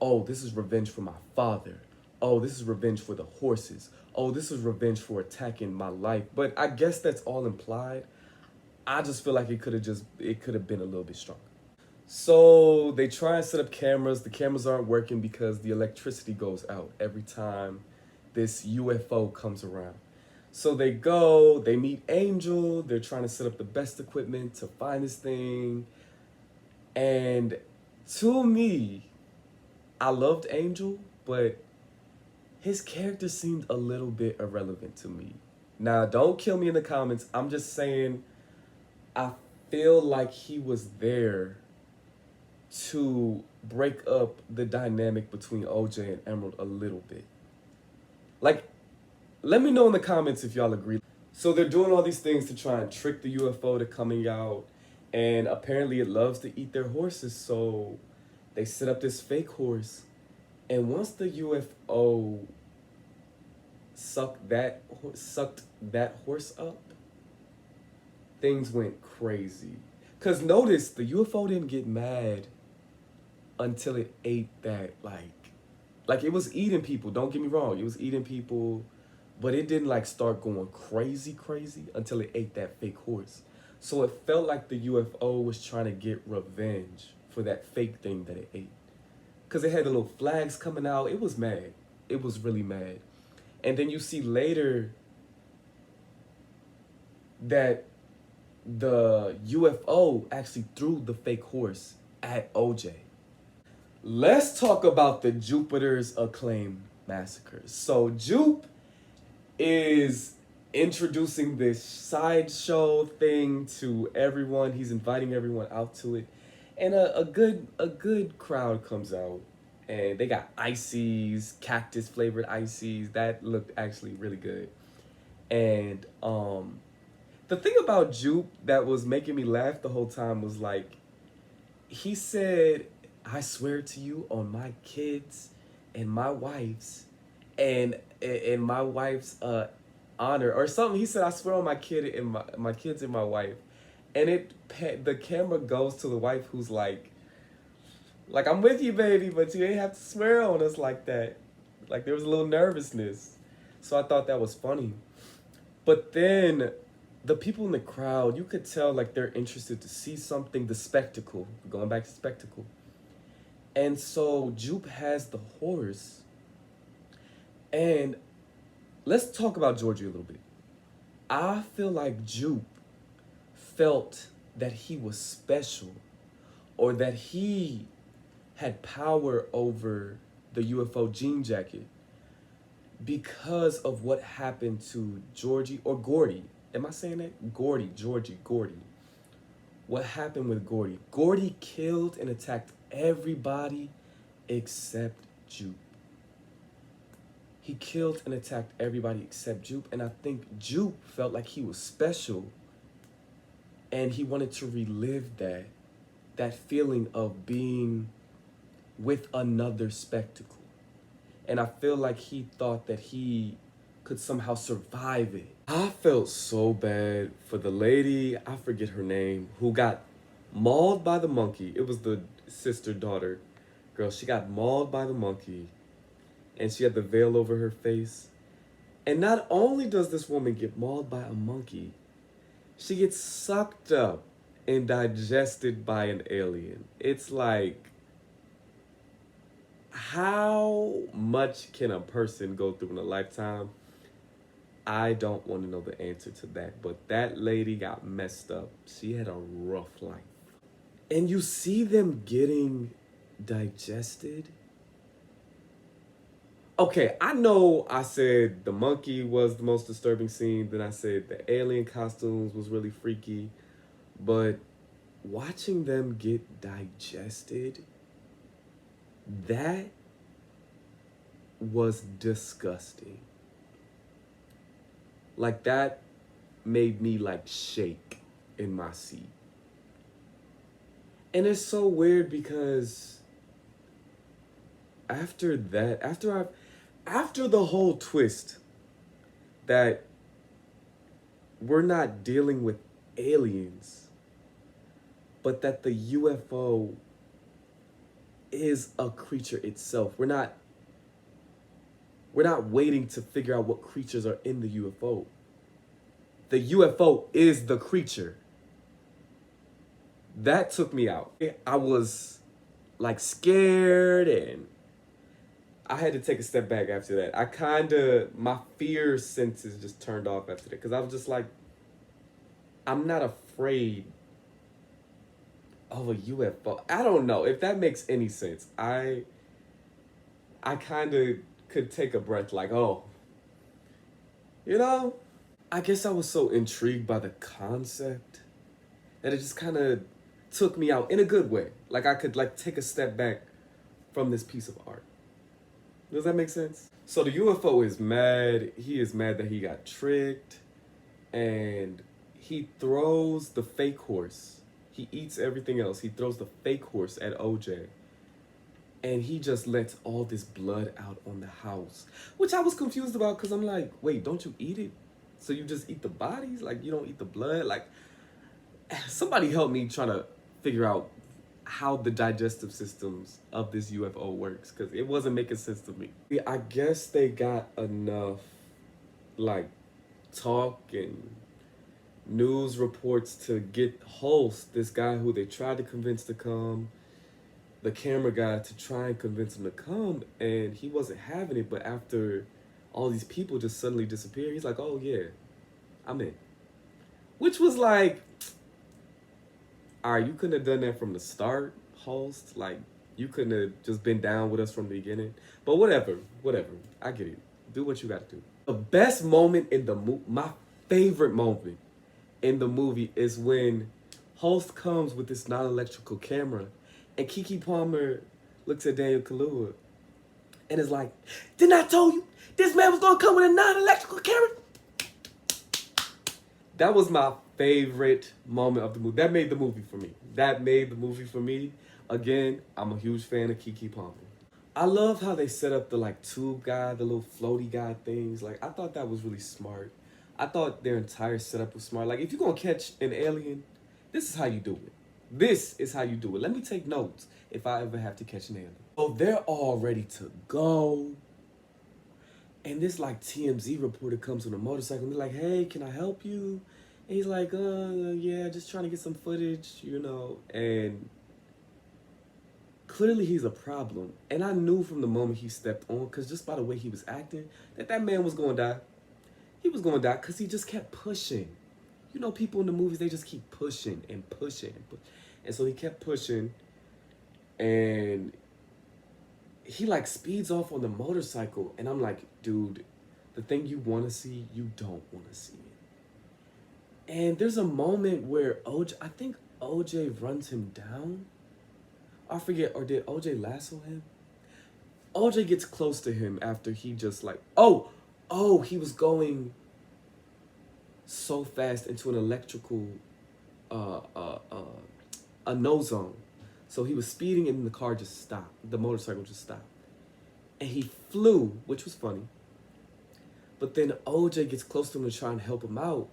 Oh, this is revenge for my father. Oh, this is revenge for the horses. Oh, this is revenge for attacking my life. But I guess that's all implied. I just feel like it could have been a little bit stronger. So they try and set up cameras. The cameras aren't working because the electricity goes out every time this UFO comes around. So they go, they meet Angel, they're trying to set up the best equipment to find this thing. And to me, I loved Angel, but his character seemed a little bit irrelevant to me. Now, don't kill me in the comments. I'm just saying, I feel like he was there to break up the dynamic between OJ and Emerald a little bit. Like, let me know in the comments if y'all agree. So they're doing all these things to try and trick the UFO to coming out, and apparently it loves to eat their horses, so they set up this fake horse. And once the UFO sucked that horse up, things went crazy. Cause notice the UFO didn't get mad until it ate that like it was eating people. Don't get me wrong, it was eating people, but it didn't like start going crazy until it ate that fake horse. So it felt like the UFO was trying to get revenge for that fake thing that it ate. Cause it had the little flags coming out. It was mad. It was really mad. And then you see later that the UFO actually threw the fake horse at OJ. Let's talk about the Jupiter's Acclaim massacre. So Jupe is introducing this sideshow thing to everyone. He's inviting everyone out to it. And a good crowd comes out. And they got Icee's, Cactus flavored Icee's. That looked actually really good. And the thing about Jupe that was making me laugh the whole time was like, he said, I swear to you on my kids and my wife's and my wife's honor or something. He said, I swear on my kid and my kids and my wife. And the camera goes to the wife who's like, I'm with you, baby, but you ain't have to swear on us like that. Like there was a little nervousness. So I thought that was funny. But then the people in the crowd, you could tell like they're interested to see something, the spectacle, going back to spectacle. And so Jupe has the horse. And let's talk about Georgie a little bit. I feel like Jupe felt that he was special or that he had power over the UFO jean jacket because of what happened to Georgie or Gordy. Am I saying that? Gordy. What happened with Gordy? Gordy killed and attacked everybody except Jupe. He killed and attacked everybody except Jupe, and I think Jupe felt like he was special, and he wanted to relive that feeling of being with another spectacle. And I feel like he thought that he could somehow survive it. I felt so bad for the lady, I forget her name, who got mauled by the monkey. It was the sister-daughter girl. She got mauled by the monkey, and she had the veil over her face. And not only does this woman get mauled by a monkey, she gets sucked up and digested by an alien. It's like, how much can a person go through in a lifetime? I don't want to know the answer to that, but that lady got messed up. She had a rough life. And you see them getting digested. Okay, I know I said the monkey was the most disturbing scene, then I said the alien costumes was really freaky, but watching them get digested, that was disgusting. Like that made me like shake in my seat. And it's so weird because after that, after the whole twist that we're not dealing with aliens, but that the UFO is a creature itself. We're not waiting to figure out what creatures are in the UFO. The UFO is the creature. That took me out. I was like scared, and I had to take a step back after that. My fear senses just turned off after that, because I was just like, I'm not afraid of a UFO. I don't know if that makes any sense. I kind of could take a breath, like, oh, you know? I guess I was so intrigued by the concept that it just kind of took me out in a good way. Like I could like take a step back from this piece of art. Does that make sense? So the UFO is mad. He is mad that he got tricked, and he throws the fake horse. He eats everything else. He throws the fake horse at OJ. And he just lets all this blood out on the house, which I was confused about, because I'm like, wait, don't you eat it? So you just eat the bodies? Like, you don't eat the blood? Like, somebody help me trying to figure out how the digestive systems of this UFO works, because it wasn't making sense to me. I guess they got enough, like, talk and news reports to get Holst, this guy who they tried to convince to come, the camera guy, to try and convince him to come, and he wasn't having it. But after all these people just suddenly disappear, he's like, oh yeah, I'm in. Which was like, all right, you couldn't have done that from the start, Holst. Like, you couldn't have just been down with us from the beginning. But whatever, I get it. Do what you gotta do. The best moment in the movie, my favorite moment in the movie, is when Holst comes with this non-electrical camera, and Keke Palmer looks at Daniel Kaluuya and is like, didn't I tell you this man was gonna come with a non-electrical camera? That was my favorite moment of the movie. That made the movie for me. Again, I'm a huge fan of Keke Palmer. I love how they set up the like tube guy, the little floaty guy things. Like, I thought that was really smart. I thought their entire setup was smart. Like, if you're gonna catch an alien, this is how you do it. This is how you do it. Let me take notes if I ever have to catch an alien. So they're all ready to go. And this like TMZ reporter comes on a motorcycle and they're like, hey, can I help you? And he's like, yeah, just trying to get some footage, you know. And clearly he's a problem. And I knew from the moment he stepped on, because just by the way he was acting, that man was going to die. He was going to die because he just kept pushing. You know, people in the movies, they just keep pushing and pushing. And so he kept pushing, and he like speeds off on the motorcycle. And I'm like, dude, the thing you want to see, you don't want to see it. And there's a moment where I think OJ runs him down. I forget, or did OJ lasso him? OJ gets close to him after he just like, he was going so fast into an electrical, a no zone. So he was speeding and the car just stopped. The motorcycle just stopped. And he flew, which was funny. But then OJ gets close to him to try and help him out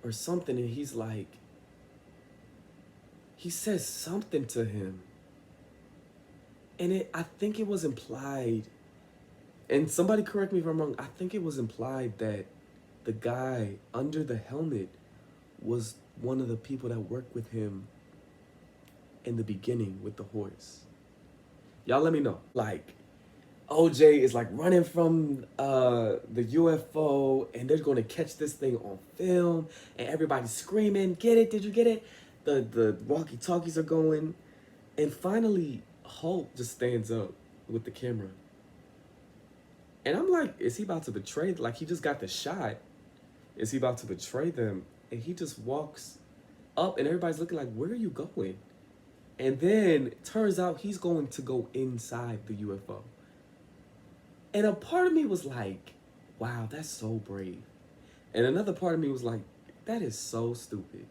or something. And he's like, he says something to him. And I think it was implied, and somebody correct me if I'm wrong, I think it was implied that the guy under the helmet was one of the people that worked with him in the beginning with the horse. Y'all let me know. Like, OJ is like running from the UFO, and they're going to catch this thing on film, and everybody's screaming, get it, did you get it? The walkie-talkies are going, and finally Hulk just stands up with the camera. And I'm like, is he about to betray? Like, he just got the shot. Is he about to betray them? And he just walks up, and everybody's looking like, where are you going? And then it turns out he's going to go inside the UFO. And a part of me was like, wow, that's so brave. And another part of me was like, that is so stupid.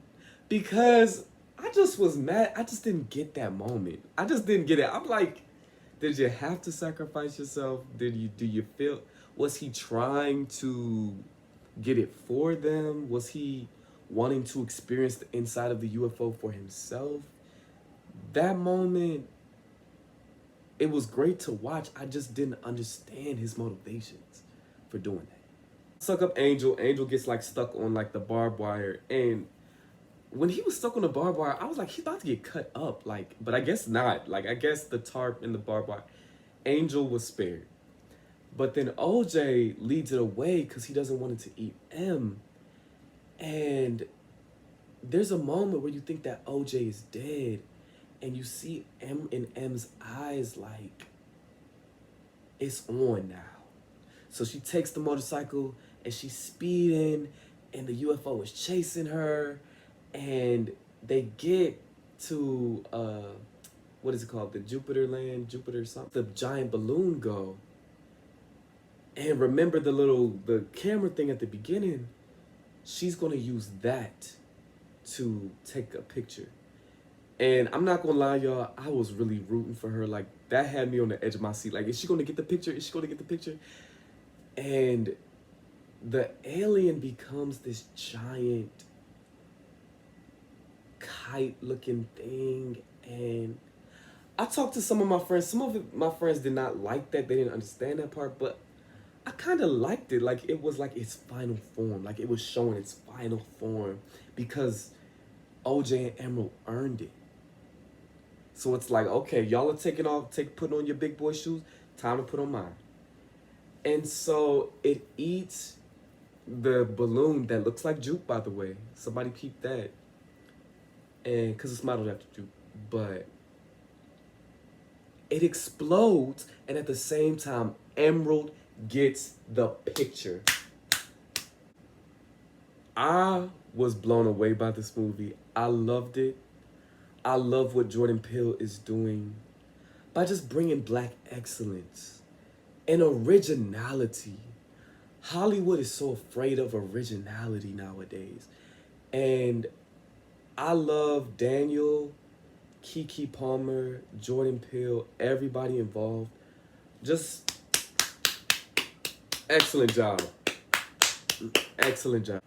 Because I just was mad. I just didn't get that moment. I just didn't get it. I'm like, did you have to sacrifice yourself? Do you feel, was he trying to get it for them? Was he wanting to experience the inside of the UFO for himself? That moment, it was great to watch. I just didn't understand his motivations for doing that. Suck up Angel. Angel gets like stuck on like the barbed wire, and when he was stuck on the barbed wire, I was like, he's about to get cut up. Like, but I guess not. Like, I guess the tarp and the barbed wire, Angel was spared. But then OJ leads it away because he doesn't want it to eat M. And there's a moment where you think that OJ is dead, and you see M in M's eyes like, it's on now. So she takes the motorcycle and she's speeding, and the UFO is chasing her, and they get to what is it called? The Jupiter something. The giant balloon go. And remember the camera thing at the beginning, she's gonna use that to take a picture. And I'm not gonna lie, y'all, I was really rooting for her. Like, that had me on the edge of my seat. Like, is she gonna get the picture? Is she gonna get the picture? And the alien becomes this giant kite-looking thing. And I talked to some of my friends. My friends did not like that. They didn't understand that part. But I kind of liked it. Like, it was like its final form. Like, it was showing its final form. Because OJ and Emerald earned it. So it's like, okay, y'all are putting on your big boy shoes. Time to put on mine. And so it eats the balloon that looks like Juke, by the way. Somebody keep that. And because it's modeled after Juke. But it explodes, and at the same time, Emerald gets the picture. I was blown away by this movie. I loved it. I love what Jordan Peele is doing by just bringing black excellence and originality. Hollywood is so afraid of originality nowadays. And I love Daniel, Keke Palmer, Jordan Peele, everybody involved. Just excellent job. Excellent job.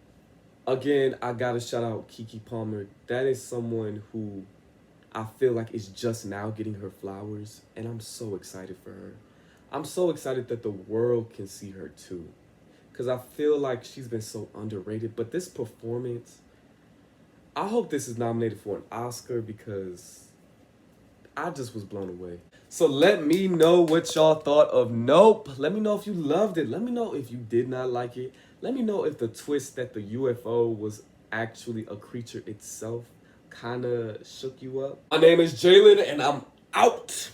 Again, I gotta shout out Keke Palmer. That is someone who I feel like is just now getting her flowers, and I'm so excited for her. I'm so excited that the world can see her too, because I feel like she's been so underrated. But this performance, I hope this is nominated for an Oscar, because I just was blown away. So let me know what y'all thought of Nope. Let me know if you loved it. Let me know if you did not like it. Let me know if the twist that the UFO was actually a creature itself kind of shook you up. My name is Jalen, and I'm out.